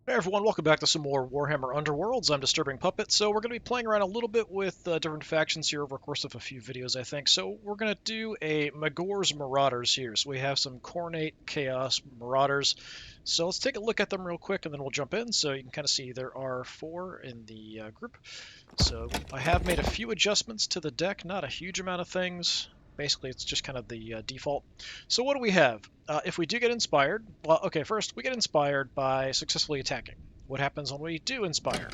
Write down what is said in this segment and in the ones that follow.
Hey everyone, welcome back to some more Warhammer Underworlds. I'm DisturbingPuppet. So we're going to be playing around a little bit with different factions here over the course of a few videos, I think. So we're going to do a Magore's Marauders here. So we have some Khorne Chaos Marauders. So let's take a look at them real quick and then we'll jump in. So you can kind of see there are 4 in the group. So I have made a few adjustments to the deck, not a huge amount of things. Basically, it's just kind of the default. So what do we have? If we do get inspired, well, okay, first we get inspired by successfully attacking. What happens when we do inspire?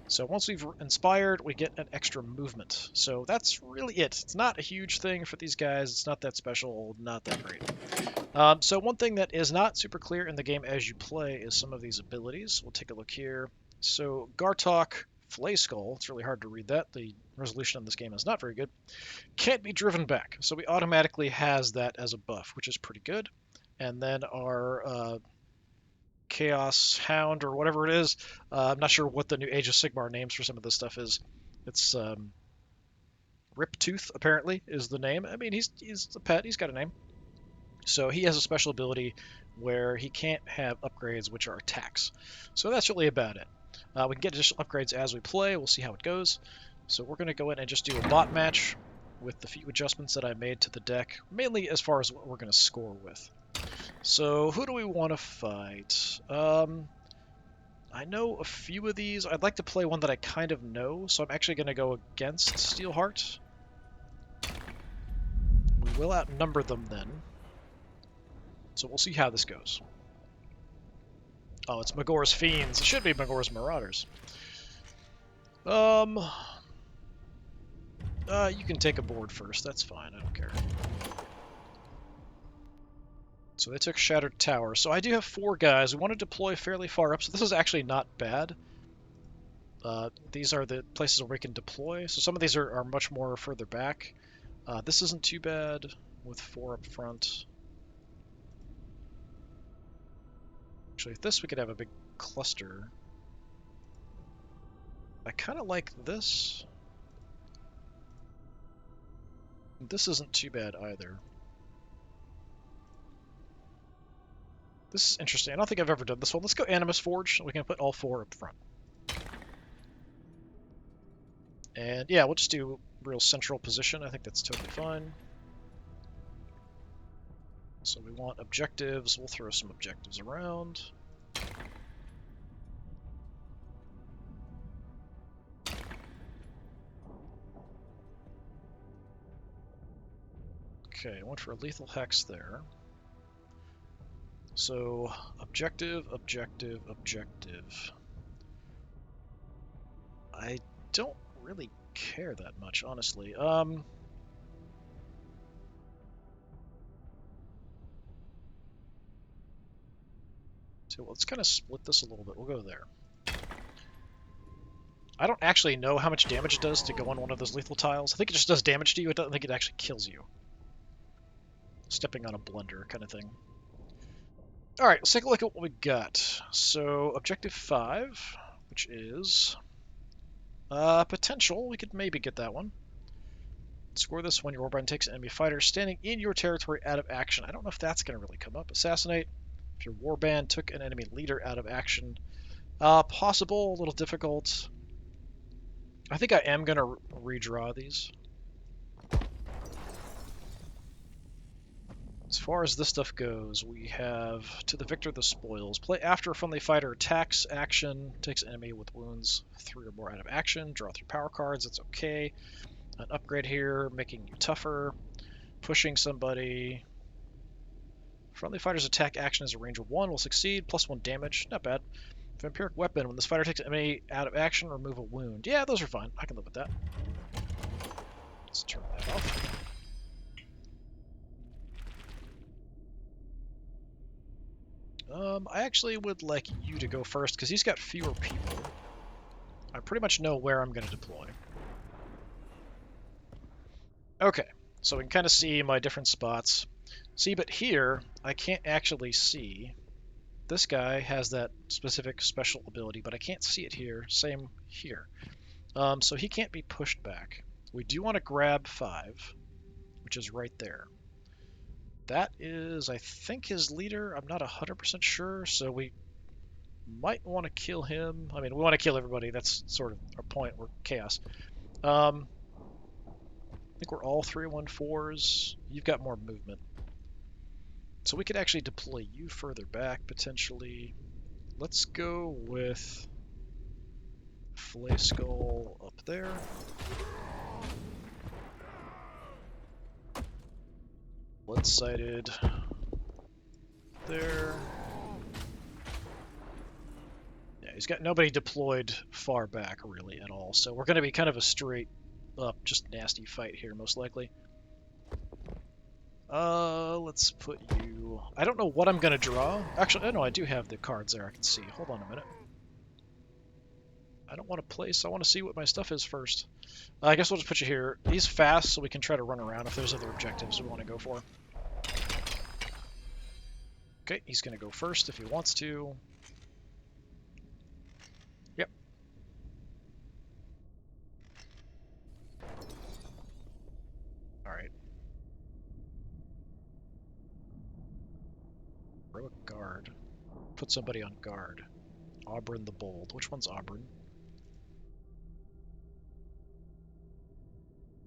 So once we've inspired, we get an extra movement. So that's really it. It's not a huge thing for these guys. It's not that special, not that great. So one thing that is not super clear in the game as you play is some of these abilities. We'll take a look here. So Gartok, Flay Skull, it's really hard to read that. The resolution on this game is not very good. Can't be driven back, so we automatically has that as a buff, which is pretty good. And then our Chaos Hound or whatever it is, I'm not sure what the new Age of Sigmar names for some of this stuff is. It's Riptooth apparently is the name. I mean, he's a pet. He's got a name. So he has a special ability where he can't have upgrades, which are attacks. So that's really about it. We can get additional upgrades as we play. We'll see how it goes. So we're going to go in and just do a bot match with the few adjustments that I made to the deck, mainly as far as what we're going to score with. So who do we want to fight? I know a few of these. I'd like to play one that I kind of know, so I'm actually going to go against Steelheart. We will outnumber them then. So we'll see how this goes. Oh, it's Magore's Fiends. It should be Magore's Marauders. You can take a board first. That's fine. I don't care. So they took Shattered Tower. So I do have 4 guys. We want to deploy fairly far up, so this is actually not bad. These are the places where we can deploy. So some of these are much more further back. This isn't too bad with 4 up front. Actually, with this we could have a big cluster. I kind of like this. This isn't too bad either. This is interesting. I don't think I've ever done this one. Let's go Animus Forge. We can put all 4 up front. And yeah, we'll just do real central position. I think that's totally fine. So we want objectives. We'll throw some objectives around. Okay, I went for a lethal hex there. So objective, objective, objective. I don't really care that much, honestly. So let's kind of split this a little bit. We'll go there. I don't actually know how much damage it does to go on one of those lethal tiles. I think it just does damage to you. I don't think it actually kills you. Stepping on a blender kind of thing. All right, let's take a look at what we got. So objective 5, which is potential. We could maybe get that one. Score this when your warband takes an enemy fighter standing in your territory out of action. I don't know if that's going to really come up. Assassinate. If your warband took an enemy leader out of action. Possible, a little difficult. I think I am going to redraw these. As far as this stuff goes, we have to the victor the spoils. Play after a friendly fighter attacks action, takes an enemy with wounds 3 or more out of action. Draw 3 power cards. That's okay. An upgrade here, making you tougher. Pushing somebody. Friendly fighter's attack action is a range of 1 will succeed. +1 damage. Not bad. Vampiric weapon. When this fighter takes an enemy out of action, remove a wound. Yeah, those are fine. I can live with that. Let's turn that off. I actually would like you to go first because he's got fewer people. I pretty much know where I'm going to deploy. Okay, so we can kind of see my different spots. See, but here, I can't actually see. This guy has that specific special ability, but I can't see it here. Same here. So he can't be pushed back. We do want to grab 5, which is right there. That is, I think, his leader. I'm not 100% sure, so we Might want to kill him. I mean, we want to kill everybody. That's sort of our point. We're chaos. I think we're all 314s. You've got more movement. So we could actually deploy you further back, potentially. Let's go with Flay Skull up there. Blood-sighted there. Yeah, he's got nobody deployed far back, really, at all. So we're going to be kind of a straight up, just nasty fight here, most likely. Let's put you... I don't know what I'm going to draw. Actually, no, I do have the cards there I can see. Hold on a minute. I don't want to place. I want to see what my stuff is first. I guess we'll just put you here. He's fast, so we can try to run around if there's other objectives we want to go for. Okay, he's going to go first if he wants to. Yep. Alright. Throw a guard. Put somebody on guard. Auburn the Bold. Which one's Auburn?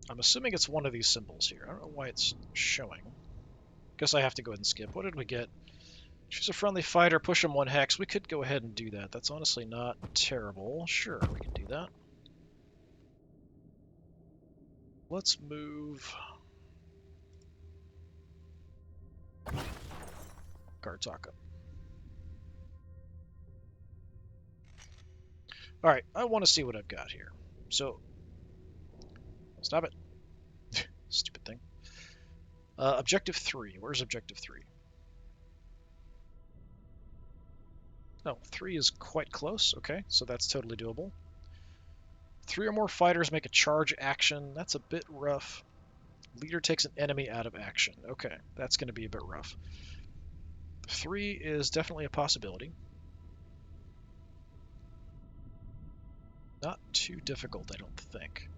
I'm assuming it's one of these symbols here. I don't know why it's showing. Guess I have to go ahead and skip. What did we get? Choose a friendly fighter, push him 1 hex. We could go ahead and do that. That's honestly not terrible. Sure, we can do that. Let's move... Gartaka. Alright, I want to see what I've got here. So... Stop it. Stupid thing. Objective 3. Where's Objective 3? No, 3 is quite close. Okay, so that's totally doable. 3 or more fighters make a charge action. That's a bit rough. Leader takes an enemy out of action. Okay, that's going to be a bit rough. 3 is definitely a possibility. Not too difficult, I don't think.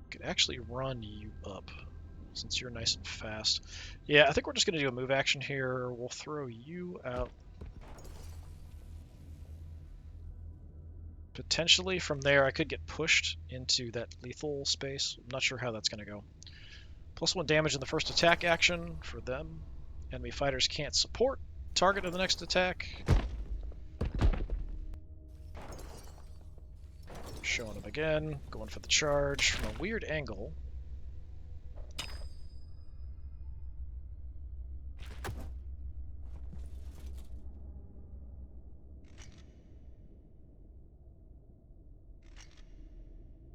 Could actually run you up, since you're nice and fast. Yeah, I think we're just going to do a move action here. We'll throw you out. Potentially from there, I could get pushed into that lethal space. I'm not sure how that's going to go. +1 damage in the first attack action for them. Enemy fighters can't support. Target of the next attack. Showing them again. Going for the charge from a weird angle.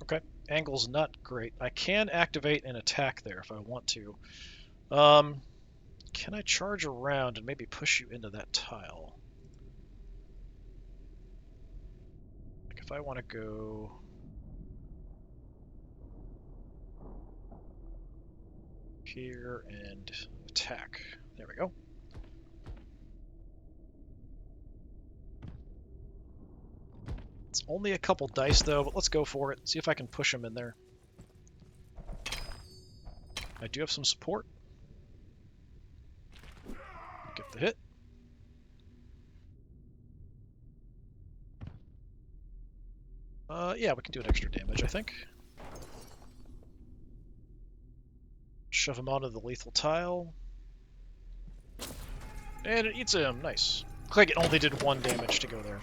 Okay, angle's not great. I can activate an attack there if I want to. Can I charge around and maybe push you into that tile? Like if I want to go... here and attack. There we go. It's only a couple dice though, but let's go for it. See if I can push him in there. I do have some support. Get the hit. Yeah, we can do an extra damage, I think. Shove him onto the lethal tile. And it eats him. Nice. Looks like it only did 1 damage to go there.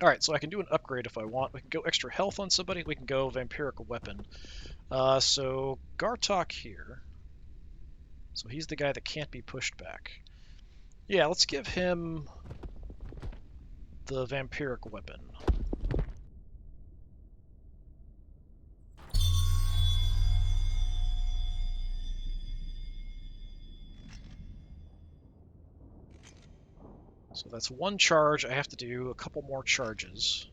Alright, so I can do an upgrade if I want. We can go extra health on somebody. We can go vampiric weapon. So Gartok here. So he's the guy that can't be pushed back. Yeah, let's give him the vampiric weapon. So that's 1 charge. I have to do a couple more charges.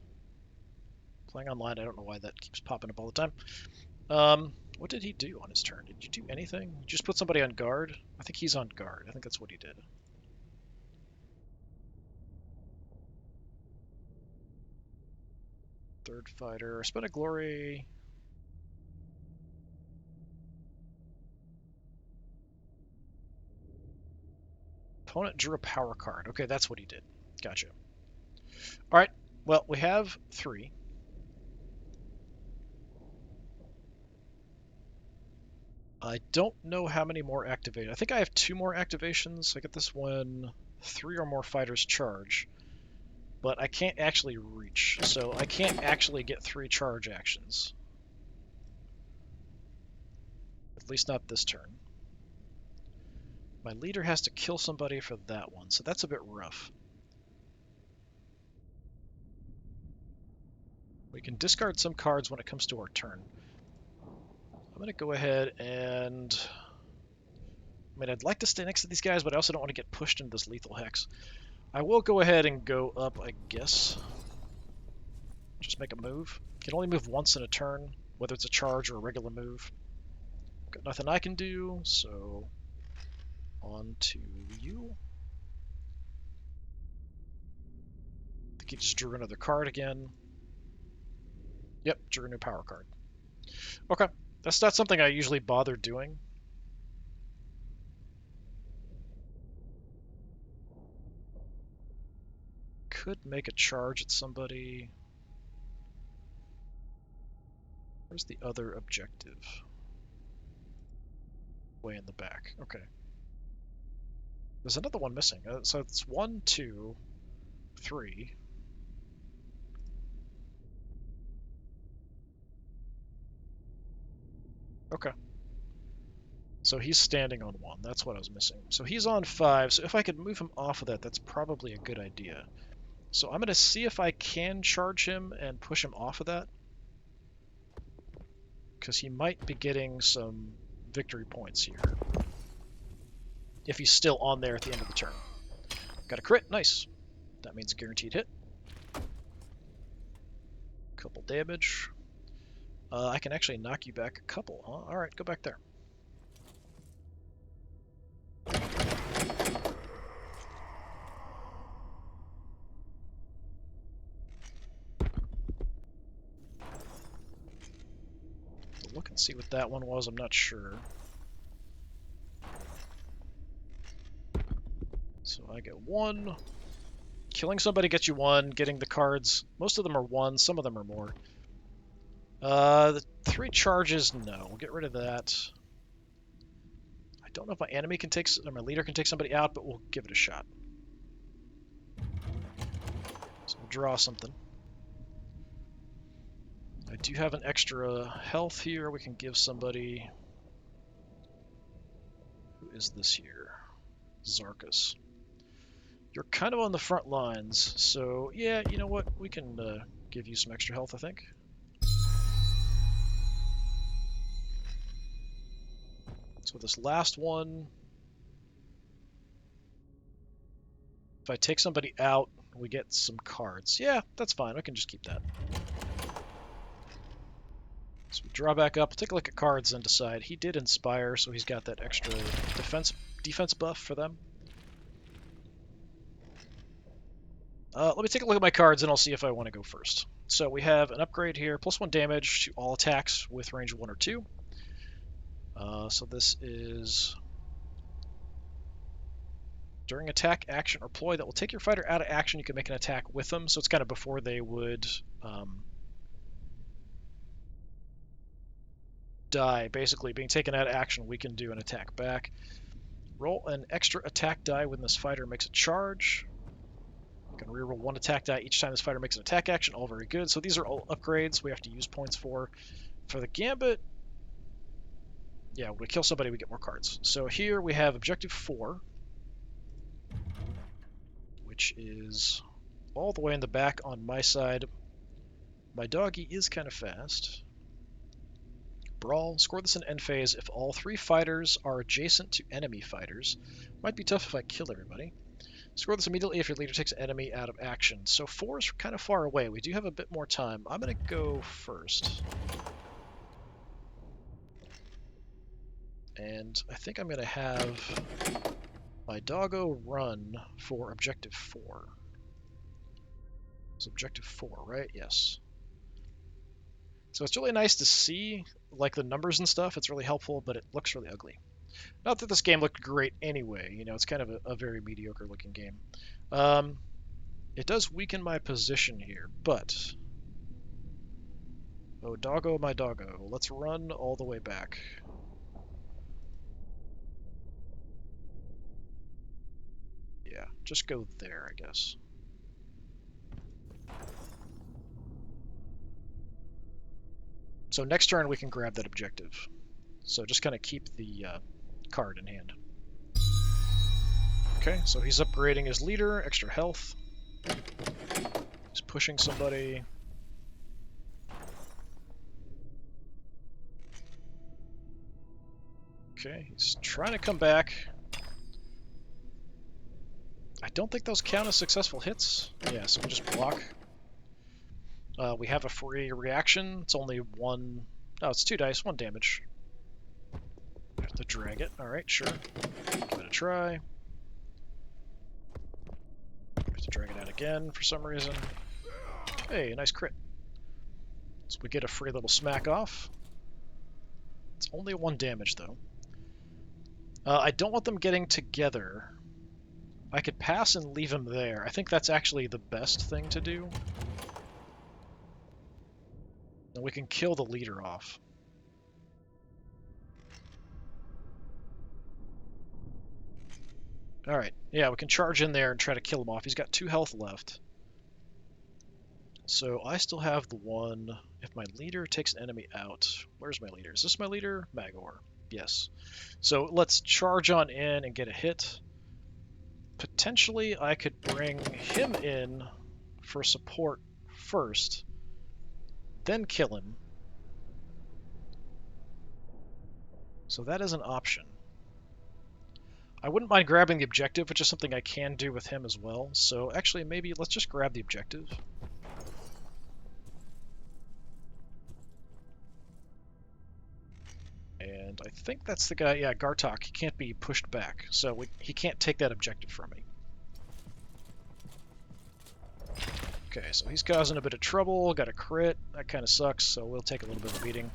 Playing online, I don't know why that keeps popping up all the time. What did he do on his turn? Did you do anything? You just put somebody on guard? I think he's on guard. I think that's what he did. Third fighter. Spent a glory. Opponent drew a power card. Okay, that's what he did. Gotcha. All right. Well, we have 3. I don't know how many more activate. I think I have 2 more activations. I get this when 3 or more fighters charge, but I can't actually reach, so I can't actually get 3 charge actions. At least not this turn. My leader has to kill somebody for that one, so that's a bit rough. We can discard some cards when it comes to our turn. I'm going to go ahead and... I mean, I'd like to stay next to these guys, but I also don't want to get pushed into this lethal hex. I will go ahead and go up, I guess. Just make a move. Can only move once in a turn, whether it's a charge or a regular move. Got nothing I can do, so on to you. I think he just drew another card again. Yep, drew a new power card. Okay, that's not something I usually bother doing. Could make a charge at somebody. Where's the other objective? Way in the back. Okay. There's another one missing. So it's 1, 2, 3. Okay. So he's standing on 1. That's what I was missing. So he's on 5. So if I could move him off of that, that's probably a good idea. So I'm going to see if I can charge him and push him off of that. Because he might be getting some victory points here. If he's still on there at the end of the turn. Got a crit. Nice. That means a guaranteed hit. Couple damage. I can actually knock you back a couple, huh? Alright, go back there. Look and see what that one was, I'm not sure. So I get 1. Killing somebody gets you 1. Getting the cards, most of them are 1, some of them are more. The 3 charges, no. We'll get rid of that. I don't know if my enemy can take, or my leader can take somebody out, but we'll give it a shot. So we'll draw something. I do have an extra health here. We can give somebody... Who is this here? Zarkus. You're kind of on the front lines, so yeah, you know what? We can give you some extra health, I think. So this last one, if I take somebody out, we get some cards. Yeah, that's fine. I can just keep that. So we draw back up, take a look at cards and decide. He did inspire, so he's got that extra defense buff for them. Let me take a look at my cards and I'll see if I want to go first. So we have an upgrade here, +1 damage to all attacks with range 1 or 2. So this is during attack, action, or ploy that will take your fighter out of action. You can make an attack with them. So it's kind of before they would die. Basically, being taken out of action, we can do an attack back. Roll an extra attack die when this fighter makes a charge. You can reroll 1 attack die each time this fighter makes an attack action. All very good. So these are all upgrades we have to use points for. For the Gambit, yeah, when we kill somebody, we get more cards. So here we have Objective 4, which is all the way in the back on my side. My doggy is kind of fast. Brawl. Score this in end phase if all 3 fighters are adjacent to enemy fighters. Might be tough if I kill everybody. Score this immediately if your leader takes an enemy out of action. So 4 is kind of far away. We do have a bit more time. I'm going to go first. And I think I'm going to have my doggo run for Objective 4. It's Objective 4, right? Yes. So it's really nice to see, like, the numbers and stuff. It's really helpful, but it looks really ugly. Not that this game looked great anyway. You know, it's kind of a very mediocre looking game. Um, it does weaken my position here, but... Oh, doggo my doggo. Let's run all the way back. Yeah, just go there, I guess. So next turn we can grab that objective. So just kind of keep the card in hand. Okay, so he's upgrading his leader, extra health. He's pushing somebody. Okay, he's trying to come back. I don't think those count as successful hits. Yeah, so we just block. We have a free reaction. It's only one... Oh, it's 2 dice, 1 damage. We have to drag it. Alright, sure. Give it a try. We have to drag it out again for some reason. Hey, a nice crit. So we get a free little smack off. It's only 1 damage, though. I don't want them getting together. I could pass and leave him there. I think that's actually the best thing to do. And we can kill the leader off. Alright, yeah, we can charge in there and try to kill him off. He's got 2 health left. So I still have the 1. If my leader takes an enemy out... Where's my leader? Is this my leader? Magore. Yes. So let's charge on in and get a hit. Potentially I could bring him in for support first, then kill him. So that is an option. I wouldn't mind grabbing the objective, which is something I can do with him as well. So actually, maybe let's just grab the objective. And I think that's the guy, yeah, Gartok. He can't be pushed back, so he can't take that objective from me. Okay, so he's causing a bit of trouble, got a crit. That kind of sucks, so we'll take a little bit of a beating.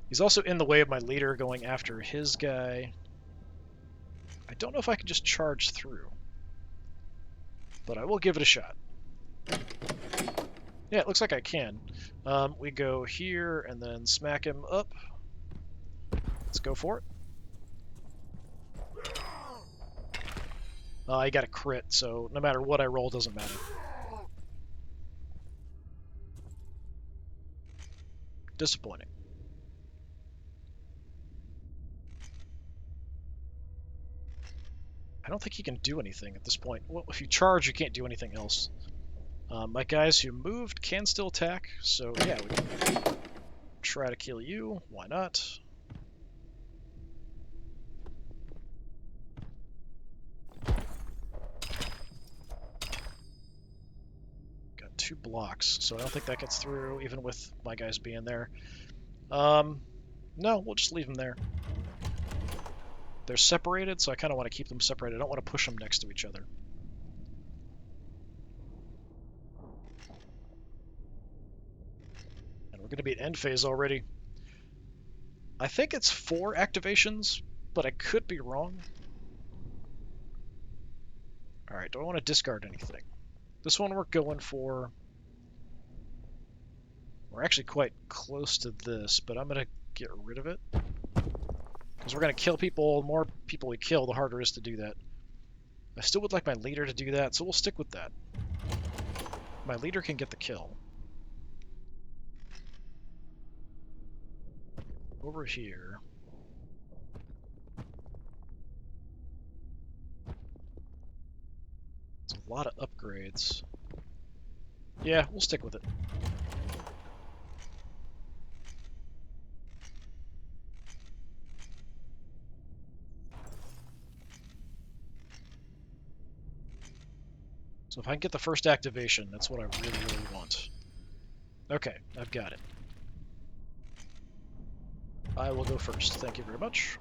He's also in the way of my leader going after his guy. I don't know if I can just charge through, but I will give it a shot. Yeah, it looks like I can. We go here and then smack him up. Let's go for it. I got a crit, so no matter what I roll, doesn't matter. Disappointing. I don't think he can do anything at this point. Well, if you charge, you can't do anything else. My guys who moved can still attack, so yeah, we can try to kill you. Why not? Got 2 blocks, so I don't think that gets through, even with my guys being there. No, we'll just leave them there. They're separated, so I kind of want to keep them separated. I don't want to push them next to each other. And we're going to be at end phase already. I think it's 4 activations, but I could be wrong. Alright, do I want to discard anything? This one we're going for... We're actually quite close to this, but I'm going to get rid of it. Because we're going to kill people. The more people we kill, the harder it is to do that. I still would like my leader to do that, so we'll stick with that. My leader can get the kill. Over here. It's a lot of upgrades. Yeah, we'll stick with it. So if I can get the first activation, that's what I really, really want. Okay, I've got it. I will go first. Thank you very much.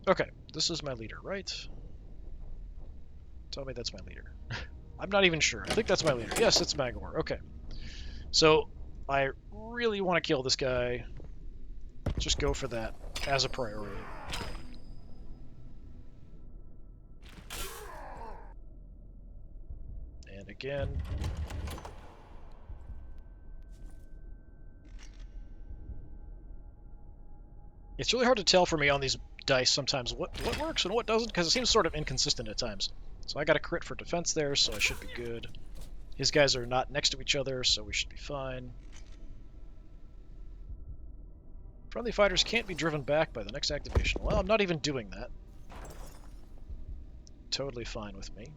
Okay, this is my leader, right? Tell me that's my leader. I'm not even sure. I think that's my leader. Yes, it's Magore. Okay. So, I really want to kill this guy. Just go for that as a priority. And again. It's really hard to tell for me on these dice sometimes what works and what doesn't, because it seems sort of inconsistent at times. So I got a crit for defense there, so I should be good. His guys are not next to each other, so we should be fine. Friendly fighters can't be driven back by the next activation. Well, I'm not even doing that. Totally fine with me.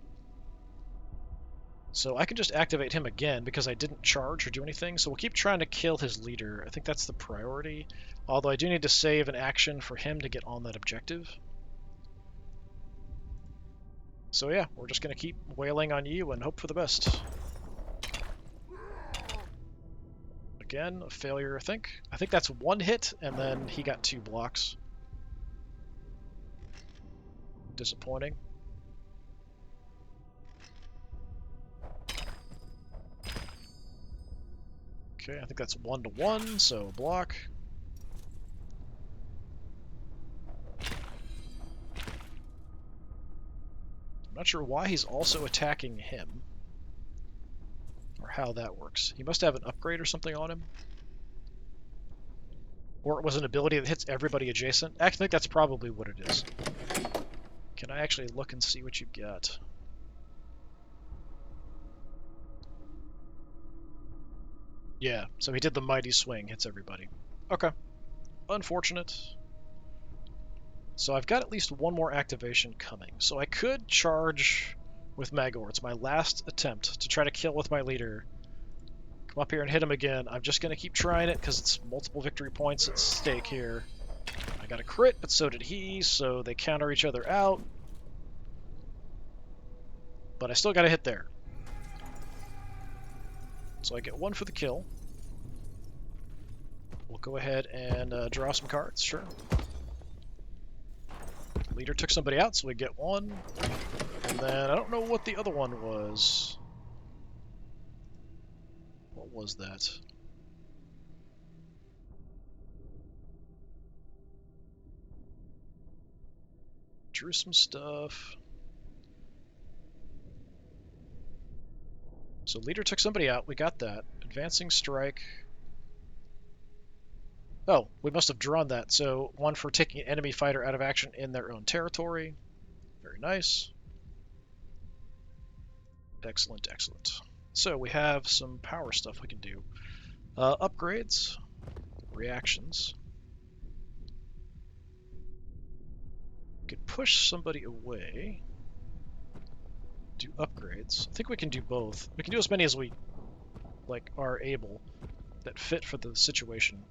So I can just activate him again because I didn't charge or do anything, so we'll keep trying to kill his leader. I think that's the priority, although I do need to save an action for him to get on that objective. So yeah, we're just going to keep wailing on you and hope for the best. Again, a failure, I think. I think that's one hit, and then he got 2 blocks. Disappointing. Okay, I think that's 1-to-1, so block. I'm not sure why he's also attacking him, or how that works. He must have an upgrade or something on him. Or it was an ability that hits everybody adjacent. I think that's probably what it is. Can I actually look and see what you got? Yeah, so he did the mighty swing, hits everybody. Okay. Unfortunate. So I've got at least one more activation coming. So I could charge with Magore. It's my last attempt to try to kill with my leader. Come up here and hit him again. I'm just going to keep trying it because it's multiple victory points at stake here. I got a crit, but so did he, so they counter each other out. But I still got a hit there. So I get 1 for the kill. We'll go ahead and draw some cards, sure. Leader took somebody out, so we get 1. And then I don't know what the other one was. What was that? Drew some stuff. So leader took somebody out, we got that. Advancing strike. Oh, we must have drawn that. So 1 for taking an enemy fighter out of action in their own territory. Very nice. Excellent, excellent. So we have some power stuff we can do. Upgrades. Reactions. Could push somebody away. Do upgrades. I think we can do both. We can do as many as we are able that fit for the situation.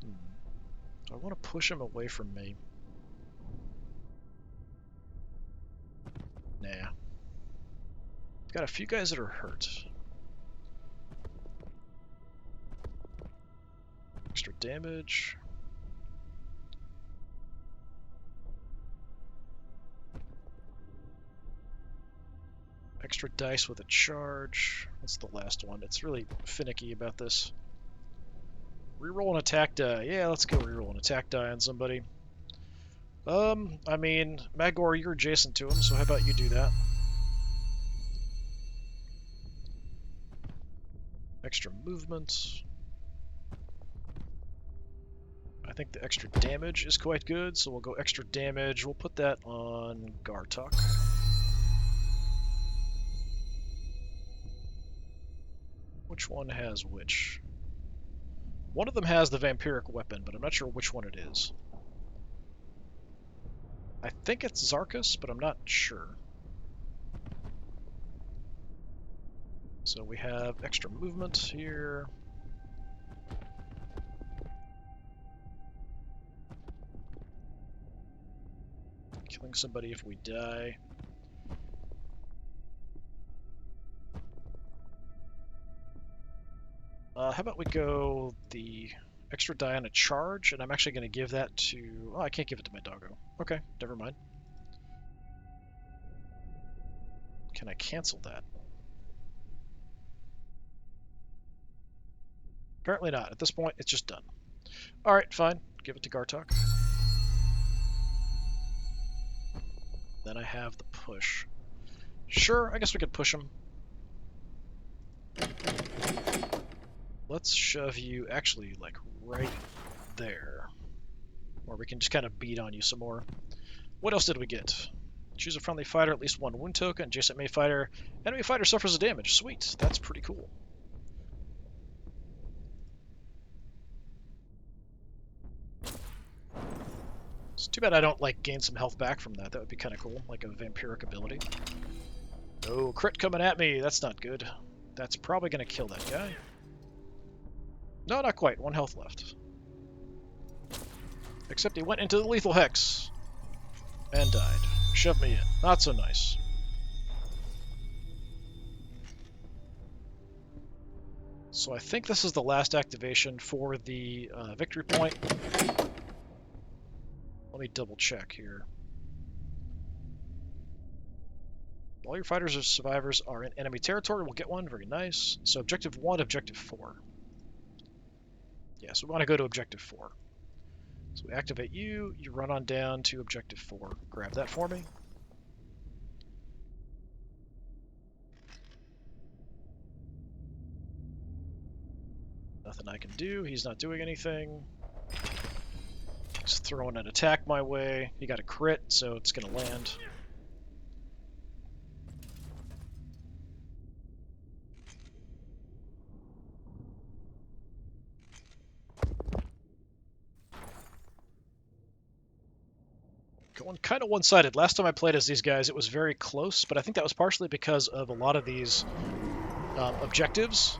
Do I want to push him away from me? Nah. I've got a few guys that are hurt. Extra damage. Extra dice with a charge. What's the last one? It's really finicky about this. Reroll an attack die. Yeah, let's go reroll an attack die on somebody. I mean, Magore, you're adjacent to him, so how about you do that? Extra movement. I think the extra damage is quite good, so we'll go extra damage. We'll put that on Gartok. Which one has which? One of them has the vampiric weapon, but I'm not sure which one it is. I think it's Zarkus, but I'm not sure. So we have extra movement here. Killing somebody if we die. How about we go the extra die on a charge, and I'm actually going to give that to... Oh, I can't give it to my doggo. Okay, never mind. Can I cancel that? Apparently not. At this point, it's just done. Alright, fine. Give it to Gartok. Then I have the push. Sure, I guess we could push him. Let's shove you actually, like, right there. Or we can just kind of beat on you some more. What else did we get? Choose a friendly fighter, at least one wound token. Adjacent enemy fighter. Enemy fighter suffers a damage. Sweet. That's pretty cool. It's too bad I don't, like, gain some health back from that. That would be kind of cool. Like a vampiric ability. Oh, crit coming at me. That's not good. That's probably going to kill that guy. No, not quite. 1 health left. Except he went into the lethal hex. And died. Shoved me in. Not so nice. So I think this is the last activation for the victory point. Let me double check here. All your fighters or survivors are in enemy territory. We'll get one. Very nice. So objective 1, objective 4. Yeah, so we want to go to objective 4. So we activate you. You run on down to objective 4. Grab that for me. Nothing I can do. He's not doing anything. He's throwing an attack my way. He got a crit, so it's going to land. Going kind of one-sided. Last time I played as these guys, it was very close, but I think that was partially because of a lot of these objectives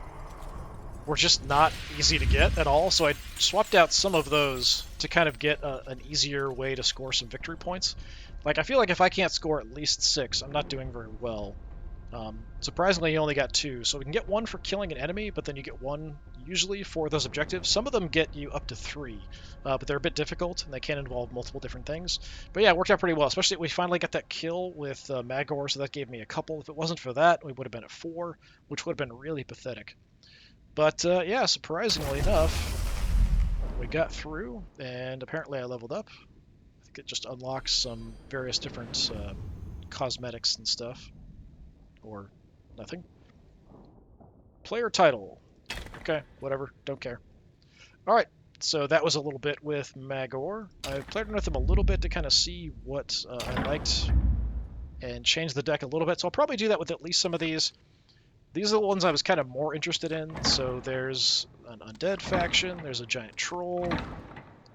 were just not easy to get at all, so I swapped out some of those to kind of get an easier way to score some victory points. Like, I feel like if I can't score at least 6, I'm not doing very well. Surprisingly, you only got 2, so we can get 1 for killing an enemy, but then you get 1 usually for those objectives. Some of them get you up to 3, but they're a bit difficult, and they can involve multiple different things. But yeah, it worked out pretty well, especially we finally got that kill with Magore, so that gave me a couple. If it wasn't for that, we would have been at 4, which would have been really pathetic. But yeah, surprisingly enough, we got through, and apparently I leveled up. I think it just unlocks some various different cosmetics and stuff. Or nothing. Player title. Okay, whatever. Don't care. Alright, so that was a little bit with Magore. I played with him a little bit to kind of see what I liked and change the deck a little bit. So I'll probably do that with at least some of these. These are the ones I was kind of more interested in. So there's an undead faction. There's a giant troll.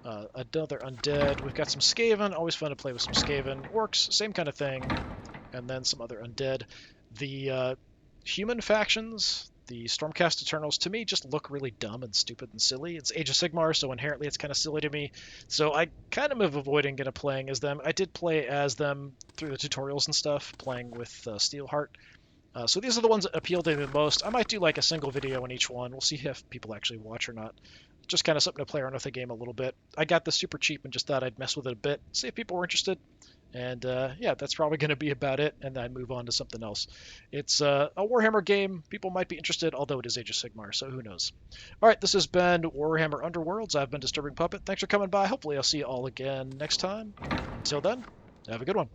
Another undead. We've got some Skaven. Always fun to play with some Skaven. Orcs, same kind of thing. And then some other undead. The human factions, the Stormcast Eternals, to me just look really dumb and stupid and silly. It's Age of Sigmar, so inherently it's kind of silly to me. So I kind of am avoiding playing as them. I did play as them through the tutorials and stuff, playing with Steelheart. So these are the ones that appeal to me the most. I might do like a single video on each one. We'll see if people actually watch or not. Just kind of something to play around with the game a little bit. I got this super cheap and just thought I'd mess with it a bit, see if people were interested. And yeah, that's probably going to be about it, and then move on to something else. It's a Warhammer game. People might be interested, although it is Age of Sigmar, so who knows. All right, this has been Warhammer Underworlds. I've been Disturbing Puppet. Thanks for coming by. Hopefully I'll see you all again next time. Until then, have a good one.